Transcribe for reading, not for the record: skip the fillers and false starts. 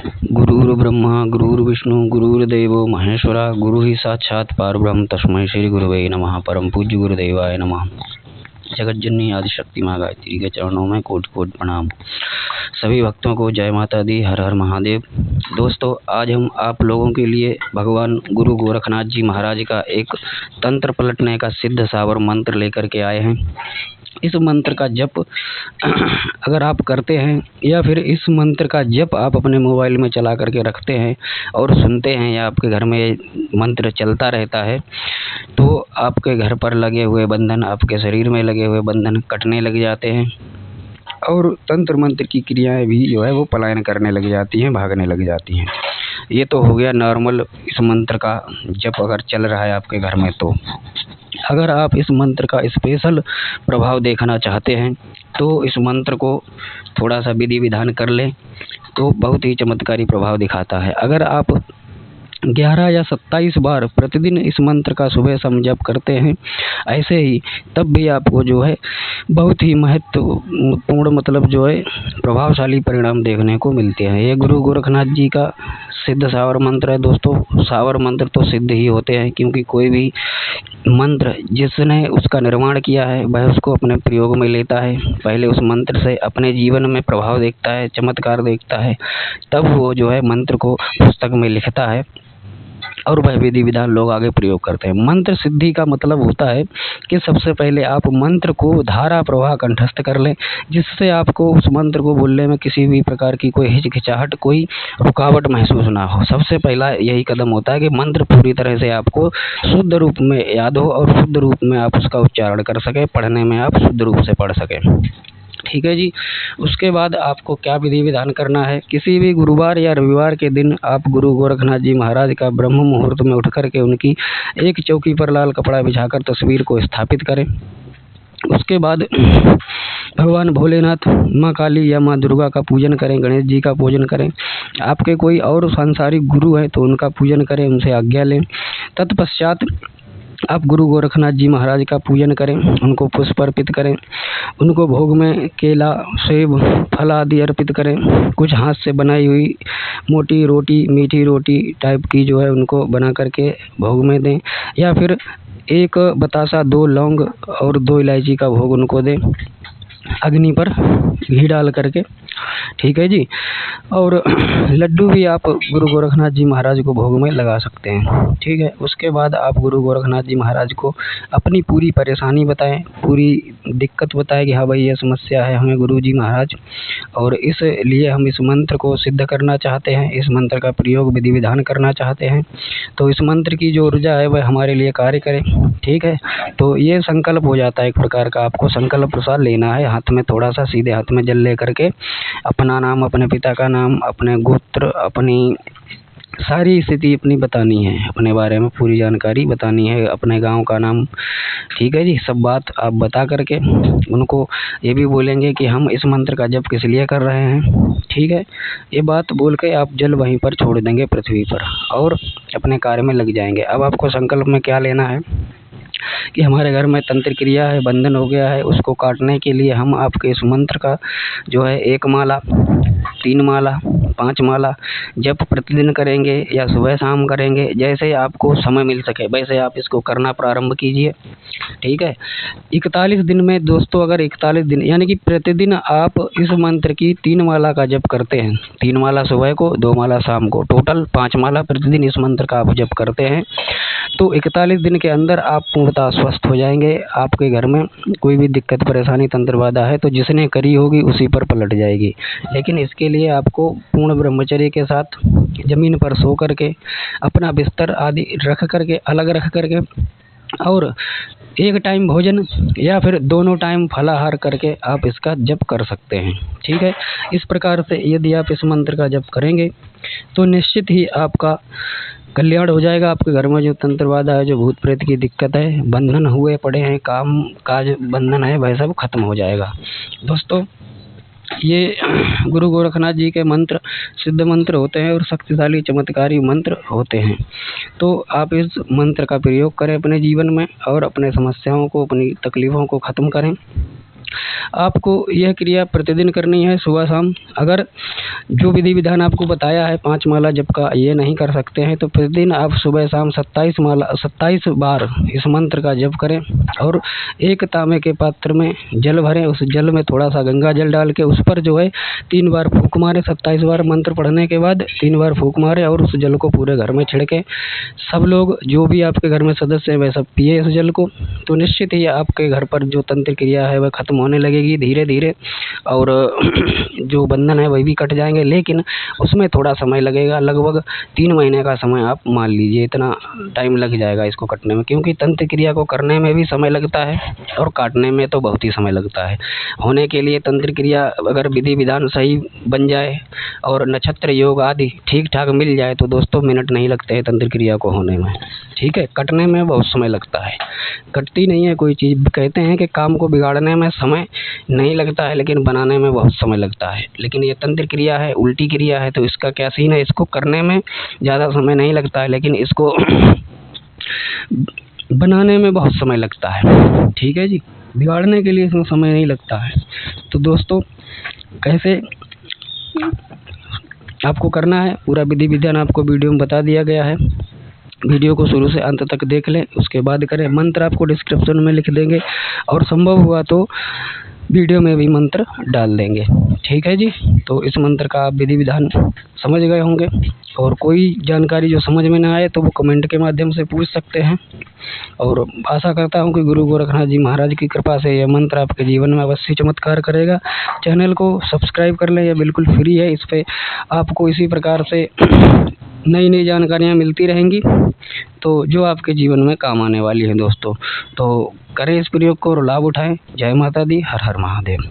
गुरुर्ब्रह्मा गुरुर्विष्णु गुरुर्देवो महेश्वरा गुरु ही साक्षात परब्रह्म तस्मै श्री गुरुवे नमः। परम पूज्य गुरुदेवाय नमः। जगतजननी आदिशक्ति माँ गायत्री के चरणों में कोटि कोटि प्रणाम। सभी भक्तों को जय माता दी, हर हर महादेव। दोस्तों, आज हम आप लोगों के लिए भगवान गुरु गोरखनाथ जी महाराज का एक तंत्र पलटने का सिद्ध सावर मंत्र लेकर के आए हैं। इस मंत्र का जप अगर आप करते हैं या फिर इस मंत्र का जप आप अपने मोबाइल में चला करके रखते हैं और सुनते हैं या आपके घर में मंत्र चलता रहता है, तो आपके घर पर लगे हुए बंधन, आपके शरीर में लगे हुए बंधन कटने लग जाते हैं और तंत्र मंत्र की क्रियाएं भी जो है वो पलायन करने लग जाती हैं, भागने लग जाती हैं। ये तो हो गया नॉर्मल इस मंत्र का जप अगर चल रहा है आपके घर में। तो अगर आप इस मंत्र का स्पेशल प्रभाव देखना चाहते हैं तो इस मंत्र को थोड़ा सा विधि विधान कर लें तो बहुत ही चमत्कारी प्रभाव दिखाता है। अगर आप 11 या 27 बार प्रतिदिन इस मंत्र का सुबह शाम जप करते हैं ऐसे ही, तब भी आपको जो है बहुत ही महत्वपूर्ण मतलब जो है प्रभावशाली परिणाम देखने को मिलते हैं। ये गुरु गोरखनाथ जी का सिद्ध सावर मंत्र है। दोस्तों, सावर मंत्र तो सिद्ध ही होते हैं, क्योंकि कोई भी मंत्र जिसने उसका निर्माण किया है वह उसको अपने प्रयोग में लेता है, पहले उस मंत्र से अपने जीवन में प्रभाव देखता है, चमत्कार देखता है, तब वो जो है मंत्र को पुस्तक में लिखता है और वह विधि विधान लोग आगे प्रयोग करते हैं। मंत्र सिद्धि का मतलब होता है कि सबसे पहले आप मंत्र को धारा प्रवाह कंठस्थ कर लें, जिससे आपको उस मंत्र को बोलने में किसी भी प्रकार की कोई हिचकिचाहट, कोई रुकावट महसूस ना हो। सबसे पहला यही कदम होता है कि मंत्र पूरी तरह से आपको शुद्ध रूप में याद हो और शुद्ध रूप में आप उसका उच्चारण कर सकें, पढ़ने में आप शुद्ध रूप से पढ़ सकें। ठीक है जी। उसके बाद आपको क्या विधि विधान करना है, किसी भी गुरुवार या रविवार के दिन आप गुरु गोरखनाथ जी महाराज का ब्रह्म मुहूर्त में उठ करके उनकी एक चौकी पर लाल कपड़ा बिछाकर तस्वीर को स्थापित करें। उसके बाद भगवान भोलेनाथ, माँ काली या माँ दुर्गा का पूजन करें, गणेश जी का पूजन करें। आपके कोई और सांसारिक गुरु हैं तो उनका पूजन करें, उनसे आज्ञा लें। तत्पश्चात आप गुरु गोरखनाथ जी महाराज का पूजन करें, उनको पुष्प अर्पित करें, उनको भोग में केला, सेब, फल आदि अर्पित करें। कुछ हाथ से बनाई हुई मोटी रोटी, मीठी रोटी टाइप की जो है उनको बना करके भोग में दें, या फिर एक बतासा, 2 लौंग और 2 इलायची का भोग उनको दें अग्नि पर घी डाल करके। ठीक है जी। और लड्डू भी आप गुरु गोरखनाथ जी महाराज को भोग में लगा सकते हैं। ठीक है। उसके बाद आप गुरु गोरखनाथ जी महाराज को अपनी पूरी परेशानी बताएं, पूरी दिक्कत बताएं कि हाँ भाई ये समस्या है हमें गुरु जी महाराज, और इसलिए हम इस मंत्र को सिद्ध करना चाहते हैं, इस मंत्र का प्रयोग विधि विधान करना चाहते हैं, तो इस मंत्र की जो ऊर्जा है वह हमारे लिए कार्य करे। ठीक है। तो ये संकल्प हो जाता है एक प्रकार का, आपको संकल्प सा लेना है, हाथ में थोड़ा सा सीधे हाथ में जल ले करके अपना नाम, अपने पिता का नाम, अपने गोत्र, अपनी सारी स्थिति अपनी बतानी है, अपने बारे में पूरी जानकारी बतानी है, अपने गांव का नाम। ठीक है जी। सब बात आप बता करके उनको ये भी बोलेंगे कि हम इस मंत्र का जप किस लिए कर रहे हैं। ठीक है। ये बात बोल के आप जल वहीं पर छोड़ देंगे पृथ्वी पर और अपने कार्य में लग जाएंगे। अब आपको संकल्प में क्या लेना है कि हमारे घर में तंत्र क्रिया है, बंधन हो गया है, उसको काटने के लिए हम आपके इस मंत्र का जो है 1 माला, 3 माला, 5 माला जप प्रतिदिन करेंगे या सुबह शाम करेंगे, जैसे आपको समय मिल सके वैसे आप इसको करना प्रारंभ कीजिए। ठीक है। 41 दिन में दोस्तों, अगर 41 दिन यानी कि प्रतिदिन आप इस मंत्र की 3 माला का जप करते हैं, 3 माला सुबह को, 2 माला शाम को, टोटल 5 माला प्रतिदिन इस मंत्र का आप जप करते हैं, तो 41 दिन के अंदर आप पूर्णतः स्वस्थ हो जाएंगे। आपके घर में कोई भी दिक्कत, परेशानी, तंत्र बाधा है तो जिसने करी होगी उसी पर पलट जाएगी। लेकिन इसके लिए आपको पूर्ण ब्रह्मचर्य के साथ जमीन पर सो करके अपना बिस्तर आदि रख करके, अलग रख करके, और एक टाइम भोजन या फिर दोनों टाइम फलाहार करके आप इसका जप कर सकते हैं। ठीक है। इस प्रकार से यदि आप इस मंत्र का जप करेंगे तो निश्चित ही आपका कल्याण हो जाएगा। आपके घर में जो तंत्र बाधा है, जो भूत प्रेत की दिक्कत है, बंधन हुए पड़े हैं, काम काज बंधन है, वह सब खत्म हो जाएगा। दोस्तों, ये गुरु गोरखनाथ जी के मंत्र सिद्ध मंत्र होते हैं और शक्तिशाली चमत्कारी मंत्र होते हैं। तो आप इस मंत्र का प्रयोग करें अपने जीवन में और अपने समस्याओं को, अपनी तकलीफ़ों को ख़त्म करें। आपको यह क्रिया प्रतिदिन करनी है, सुबह शाम। अगर जो विधि विधान आपको बताया है 5 माला जप का, ये नहीं कर सकते हैं तो प्रतिदिन आप सुबह शाम 27 बार इस मंत्र का जप करें और एक तांबे के पात्र में जल भरें। उस जल में थोड़ा सा गंगा जल डाल के उस पर जो है 3 बार फूंक मारें। 27 बार मंत्र पढ़ने के बाद 3 बार फूंक मारें और उस जल को पूरे घर में छिड़कें। सब लोग, जो भी आपके घर में सदस्य हैं, वह सब पिए इस जल को। तो निश्चित ही आपके घर पर जो तंत्र क्रिया है वह खत्म होने लगेगी धीरे धीरे, और जो बंधन है वह भी कट जाएंगे। लेकिन उसमें थोड़ा समय लगेगा, लगभग 3 महीने का समय आप मान लीजिए, इतना टाइम लग जाएगा इसको कटने में, क्योंकि तंत्र क्रिया को करने में भी समय लगता है और काटने में तो बहुत ही समय लगता है। होने के लिए तंत्र क्रिया अगर विधि विधान सही बन जाए और नक्षत्र योग आदि ठीक ठाक मिल जाए तो दोस्तों मिनट नहीं लगते हैं तंत्र क्रिया को होने में। ठीक है, कटने में बहुत समय लगता है, कटती नहीं है कोई चीज़। कहते हैं कि काम को बिगाड़ने में समय नहीं लगता है लेकिन बनाने में बहुत समय लगता है। लेकिन ये तंत्र क्रिया है, उल्टी क्रिया है, तो इसका क्या सीन है, इसको करने में ज़्यादा समय नहीं लगता है लेकिन इसको बनाने में बहुत समय लगता है। ठीक है जी, बिगाड़ने के लिए इसमें समय नहीं लगता है। तो दोस्तों कैसे आपको करना है, पूरा विधि विधान आपको वीडियो में बता दिया गया है। वीडियो को शुरू से अंत तक देख लें, उसके बाद करें। मंत्र आपको डिस्क्रिप्शन में लिख देंगे और संभव हुआ तो वीडियो में भी मंत्र डाल देंगे। ठीक है जी, तो इस मंत्र का आप विधि विधान समझ गए होंगे, और कोई जानकारी जो समझ में ना आए तो वो कमेंट के माध्यम से पूछ सकते हैं। और आशा करता हूँ कि गुरु गोरखनाथ जी महाराज की कृपा से यह मंत्र आपके जीवन में अवश्य चमत्कार करेगा। चैनल को सब्सक्राइब कर लें, यह बिल्कुल फ्री है। इस पर आपको इसी प्रकार से नई नई जानकारियाँ मिलती रहेंगी, तो जो आपके जीवन में काम आने वाली है दोस्तों। तो करें इस प्रयोग को और लाभ उठाएं। जय माता दी, हर हर महादेव।